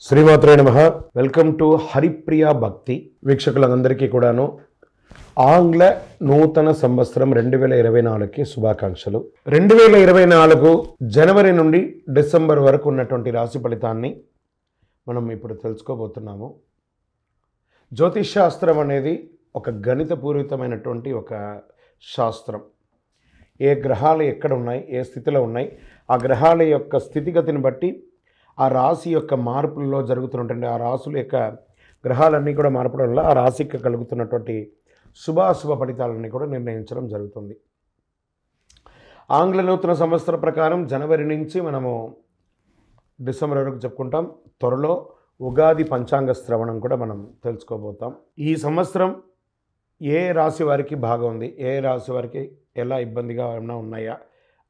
శ్రీమాత్రే నమః. Welcome to Haripriya భక్తి. వీక్షకులందరికీ కూడాను ఆంగ్ల నూతన సంవత్సరం 2024కి శుభాకాంక్షలు. 2024 జనవరి నుండి డిసెంబర్ వరకు ఉన్నటువంటి రాశి ఫలితాన్ని మనం ఇప్పుడు తెలుసుకోబోతున్నాము. జ్యోతిష్ శాస్త్రం అనేది ఒక గణితపూరితమైనటువంటి ఒక శాస్త్రం. ఏ గ్రహాలు ఎక్కడ ఉన్నాయి, ఏ స్థితిలో ఉన్నాయి, ఆ గ్రహాల యొక్క స్థితిగతిని బట్టి ఆ రాశి యొక్క మార్పులలో జరుగుతున్నటువంటి ఆ రాశుల యొక్క గ్రహాలన్నీ కూడా మార్పడం వల్ల ఆ రాశికి కలుగుతున్నటువంటి శుభాశుభ ఫలితాలన్నీ కూడా నిర్ణయించడం జరుగుతుంది. ఆంగ్ల నూతన సంవత్సర ప్రకారం జనవరి నుంచి మనము డిసెంబర్ వరకు చెప్పుకుంటాం. త్వరలో ఉగాది పంచాంగ శ్రవణం కూడా మనం తెలుసుకోబోతాం. ఈ సంవత్సరం ఏ రాశి వారికి బాగుంది, ఏ రాశి వారికి ఎలా ఇబ్బందిగా ఏమైనా ఉన్నాయా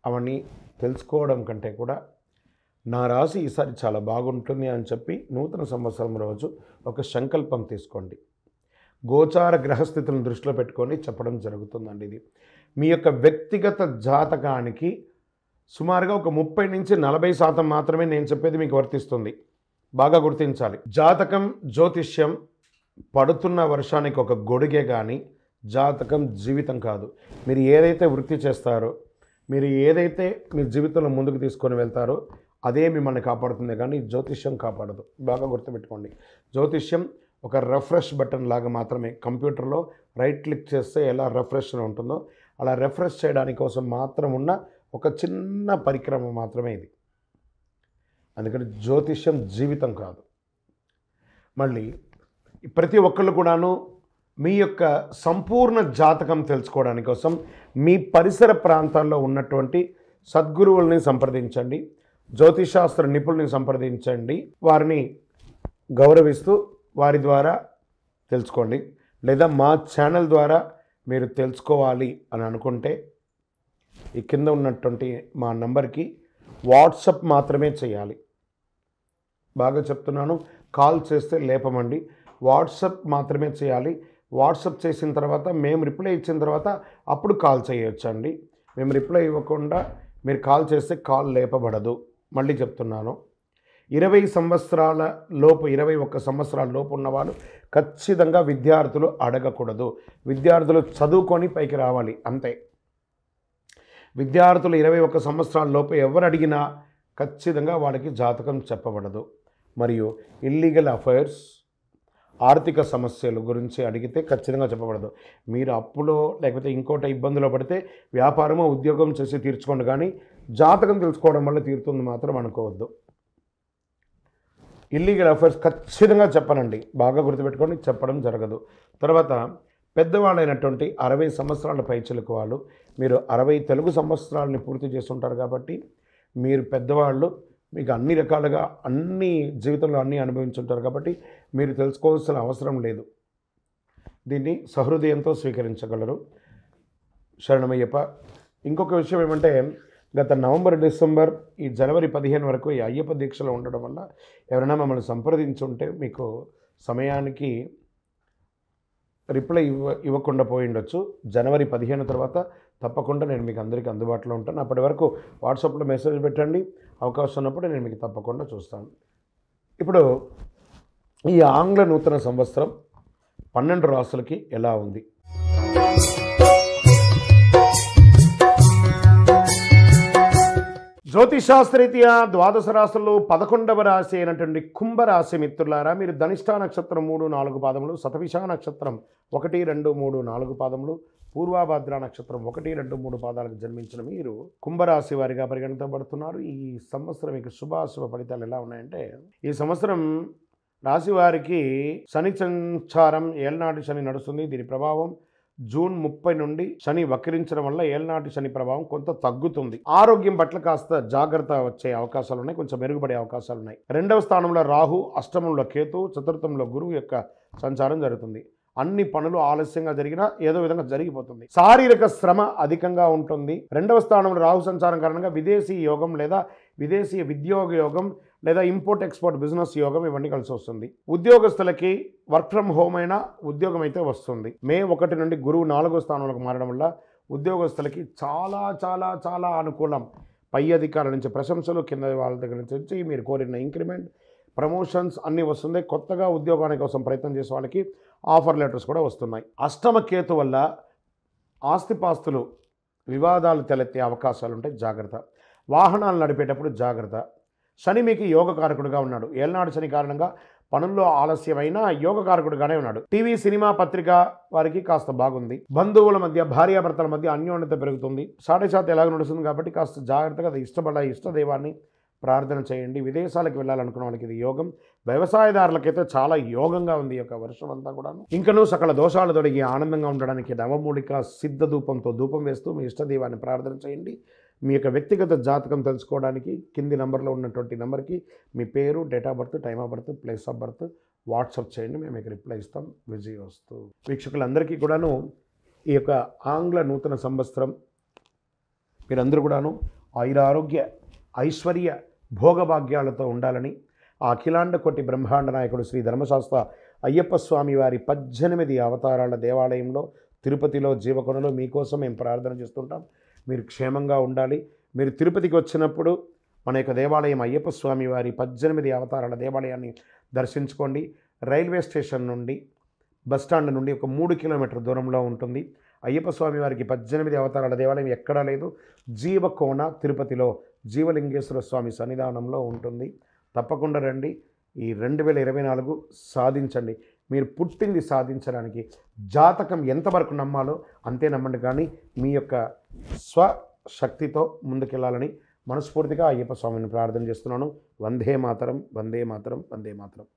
అవన్నీ తెలుసుకోవడం కంటే కూడా నా రాశి ఈసారి చాలా బాగుంటుంది అని చెప్పి నూతన సంవత్సరం రోజు ఒక సంకల్పం తీసుకోండి. గోచార గ్రహస్థితులను దృష్టిలో పెట్టుకొని చెప్పడం జరుగుతుందండి. ఇది మీ యొక్క వ్యక్తిగత జాతకానికి సుమారుగా ఒక 30 నుంచి 40% మాత్రమే నేను చెప్పేది మీకు వర్తిస్తుంది. బాగా గుర్తించాలి. జాతకం, జ్యోతిష్యం పడుతున్న వర్షానికి ఒక గొడుగే కానీ జాతకం జీవితం కాదు. మీరు ఏదైతే వృత్తి చేస్తారో, మీరు ఏదైతే మీ జీవితంలో ముందుకు తీసుకొని వెళ్తారో అదే మిమ్మల్ని కాపాడుతుంది, కానీ జ్యోతిష్యం కాపాడదు. బాగా గుర్తుపెట్టుకోండి. జ్యోతిష్యం ఒక రిఫ్రెష్ బటన్ లాగా మాత్రమే. కంప్యూటర్లో రైట్ క్లిక్ చేస్తే ఎలా రిఫ్రెష్ ఉంటుందో అలా రిఫ్రెష్ చేయడానికి కోసం మాత్రం ఉన్న ఒక చిన్న పరికరం మాత్రమే ఇది. అందుకని జ్యోతిష్యం జీవితం కాదు. మళ్ళీ ప్రతి ఒక్కళ్ళు కూడాను మీ యొక్క సంపూర్ణ జాతకం తెలుసుకోవడానికి కోసం మీ పరిసర ప్రాంతాల్లో ఉన్నటువంటి సద్గురువుల్ని సంప్రదించండి, జ్యోతిషాస్త్ర నిపుణుల్ని సంప్రదించండి. వారిని గౌరవిస్తూ వారి ద్వారా తెలుసుకోండి. లేదా మా ఛానల్ ద్వారా మీరు తెలుసుకోవాలి అని అనుకుంటే ఈ కింద ఉన్నటువంటి మా నంబర్కి వాట్సప్ మాత్రమే చేయాలి. బాగా చెప్తున్నాను, కాల్ చేస్తే లేపమండి. వాట్సప్ మాత్రమే చేయాలి. వాట్సప్ చేసిన తర్వాత మేము రిప్లై ఇచ్చిన తర్వాత అప్పుడు కాల్ చేయొచ్చండి. మేము రిప్లై ఇవ్వకుండా మీరు కాల్ చేస్తే కాల్ లేపబడదు. మళ్ళీ చెప్తున్నాను, 20 సంవత్సరాల లోపు 21 సంవత్సరాల లోపు ఉన్నవాళ్ళు ఖచ్చితంగా విద్యార్థులు అడగకూడదు. విద్యార్థులు చదువుకొని పైకి రావాలి అంతే. విద్యార్థులు 21 సంవత్సరాల లోపు ఎవరు అడిగినా ఖచ్చితంగా వాళ్ళకి జాతకం చెప్పబడదు. మరియు ఇల్లీగల్ అఫైర్స్, ఆర్థిక సమస్యల గురించి అడిగితే ఖచ్చితంగా చెప్పబడదు. మీరు అప్పులో లేకపోతే ఇంకోటి ఇబ్బందులో పడితే వ్యాపారమో ఉద్యోగం చేసి తీర్చుకోండి, కానీ జాతకం తెలుసుకోవడం వల్ల తీరుతుంది మాత్రం అనుకోవద్దు. ఇల్లీగల్ అఫైర్స్ ఖచ్చితంగా చెప్పనండి. బాగా గుర్తుపెట్టుకొని చెప్పడం జరగదు. తర్వాత పెద్దవాళ్ళైనటువంటి 60 సంవత్సరాల పైచిలకు వాళ్ళు, మీరు 60 తెలుగు సంవత్సరాలని పూర్తి చేస్తుంటారు కాబట్టి మీరు పెద్దవాళ్ళు, మీకు అన్ని రకాలుగా అన్ని జీవితంలో అన్నీ అనుభవించుంటారు కాబట్టి మీరు తెలుసుకోవాల్సిన అవసరం లేదు. దీన్ని సహృదయంతో స్వీకరించగలరు. శరణమయ్యప్ప. ఇంకొక విషయం ఏమంటే, గత నవంబర్, డిసెంబర్, ఈ జనవరి 15 వరకు ఈ అయ్యప్ప దీక్షలో ఉండడం వల్ల ఎవరైనా మమ్మల్ని సంప్రదించుంటే మీకు సమయానికి రిప్లై ఇవ్వకుండా పోయి ఉండొచ్చు. జనవరి 15 తర్వాత తప్పకుండా నేను మీకు అందరికీ అందుబాటులో ఉంటాను. అప్పటి వరకు వాట్సాప్లో మెసేజ్ పెట్టండి. అవకాశం ఉన్నప్పుడు నేను మీకు తప్పకుండా చూస్తాను. ఇప్పుడు ఈ ఆంగ్ల నూతన సంవత్సరం 12 రాశులకి ఎలా ఉంది? జ్యోతిషాస్త్రరీత్యా ద్వాదశ రాశుల్లో 11వ రాశి అయినటువంటి కుంభరాశి మిత్రులారా, మీరు ధనిష్ఠా నక్షత్రం 3, 4 పాదములు, శతభిష నక్షత్రం 1, 2, 3, 4 పాదములు, పూర్వాభాద్ర నక్షత్రం 1, 2, 3 పాదాలకు జన్మించిన మీరు కుంభరాశి వారిగా పరిగణించబడుతున్నారు. ఈ సంవత్సరం మీకు శుభాశుభ ఫలితాలు ఎలా ఉన్నాయంటే, ఈ సంవత్సరం రాశి వారికి శని సంచారం ఏళ్నాటి శని నడుస్తుంది. దీని ప్రభావం జూన్ 30 నుండి శని వక్రించడం వల్ల ఏళ్నాటి శని ప్రభావం కొంత తగ్గుతుంది. ఆరోగ్యం పట్ల కాస్త జాగ్రత్త వచ్చే అవకాశాలు ఉన్నాయి, కొంచెం మెరుగుపడే అవకాశాలు ఉన్నాయి. 2వ స్థానంలో రాహు, అష్టమంలో కేతు, చతుర్థంలో గురువు యొక్క సంచారం జరుగుతుంది. అన్ని పనులు ఆలస్యంగా జరిగినా ఏదో విధంగా జరిగిపోతుంది. శారీరక శ్రమ అధికంగా ఉంటుంది. 2వ స్థానంలో రాహు సంచారం కారణంగా విదేశీ యోగం లేదా విదేశీ ఉద్యోగ యోగం లేదా ఇంపోర్ట్ ఎక్స్పోర్ట్ బిజినెస్ యోగం ఇవన్నీ కలిసి వస్తుంది. ఉద్యోగస్తులకి వర్క్ ఫ్రమ్ హోమ్ అయినా ఉద్యోగం అయితే వస్తుంది. మే 1 నుండి గురువు 4వ స్థానంలోకి మారడం వల్ల ఉద్యోగస్తులకి చాలా చాలా చాలా అనుకూలం. పై అధికారుల నుంచి ప్రశంసలు, కింద వాళ్ళ దగ్గర నుంచి మీరు కోరిన ఇంక్రిమెంట్, ప్రమోషన్స్ అన్నీ వస్తుంది. కొత్తగా ఉద్యోగానికి కోసం ప్రయత్నం చేసే వాళ్ళకి ఆఫర్ లెటర్స్ కూడా వస్తున్నాయి. అష్టమ కేతు వల్ల ఆస్తిపాస్తులు వివాదాలు తలెత్తే అవకాశాలు ఉంటాయి, జాగ్రత్త. వాహనాలు నడిపేటప్పుడు జాగ్రత్త. శని మీకు యోగకారకుడుగా ఉన్నాడు. ఏలనాడు శని కారణంగా పనుల్లో ఆలస్యమైన యోగకారకుడుగానే ఉన్నాడు. టీవీ, సినిమా, పత్రిక వారికి కాస్త బాగుంది. బంధువుల మధ్య, భార్యాభర్తల మధ్య అన్యోన్యత పెరుగుతుంది. సాటి ఎలాగ నడుస్తుంది కాబట్టి కాస్త జాగ్రత్తగా ఇష్టదైవాన్ని ప్రార్థన చేయండి. విదేశాలకు వెళ్ళాలనుకున్న వాళ్ళకి ఇది యోగం. వ్యవసాయదారులకైతే చాలా యోగంగా ఉంది ఈ యొక్క వర్షం అంతా కూడా. ఇంకనూ సకల దోషాలు తొలగి ఆనందంగా ఉండడానికి నవమూలిక సిద్ధ ధూపంతో ధూపం వేస్తూ మీ ఇష్టదైవాన్ని ప్రార్థన చేయండి. మీ యొక్క వ్యక్తిగత జాతకం తెలుసుకోవడానికి కింది నెంబర్లో ఉన్నటువంటి నెంబర్కి మీ పేరు, date of birth, time of birth, place of birth WhatsApp చేయండి. మేము మీకు రిప్లై ఇస్తాం. విజయోస్తు. వీక్షకులందరికీ కూడాను ఈ యొక్క ఆంగ్ల నూతన సంవత్సరం మీరందరూ కూడాను ఆయురారోగ్య, ఐశ్వర్య, భోగభాగ్యాలతో ఉండాలని ఆ అఖిలాండ కోటి బ్రహ్మాండ నాయకుడు శ్రీ ధర్మశాస్త్ర అయ్యప్ప స్వామి వారి 18 అవతారాల దేవాలయంలో తిరుపతిలో జీవకొండలో మీకోసం మేము ప్రార్థన చేస్తుంటాం. మీరు క్షేమంగా ఉండాలి. మీరు తిరుపతికి వచ్చినప్పుడు మన యొక్క దేవాలయం అయ్యప్ప స్వామి వారి 18 అవతారాల దేవాలయాన్ని దర్శించుకోండి. రైల్వే స్టేషన్ నుండి, బస్టాండ్ నుండి ఒక 3 కిలోమీటర్ దూరంలో ఉంటుంది. అయ్యప్ప స్వామి వారికి 18 అవతారాల దేవాలయం ఎక్కడా లేదు. జీవకోన తిరుపతిలో జీవలింగేశ్వర స్వామి సన్నిధానంలో ఉంటుంది. తప్పకుండా రండి. ఈ 2024 సాధించండి. మీరు పుట్టింది సాధించడానికి. జాతకం ఎంతవరకు నమ్మాలో అంతే నమ్మండి, కానీ మీ యొక్క స్వశక్తితో ముందుకెళ్ళాలని మనస్ఫూర్తిగా అయ్యప్ప స్వామిని ప్రార్థన చేస్తున్నాను. వందే మాతరం, వందే మాతరం, వందే మాతరం.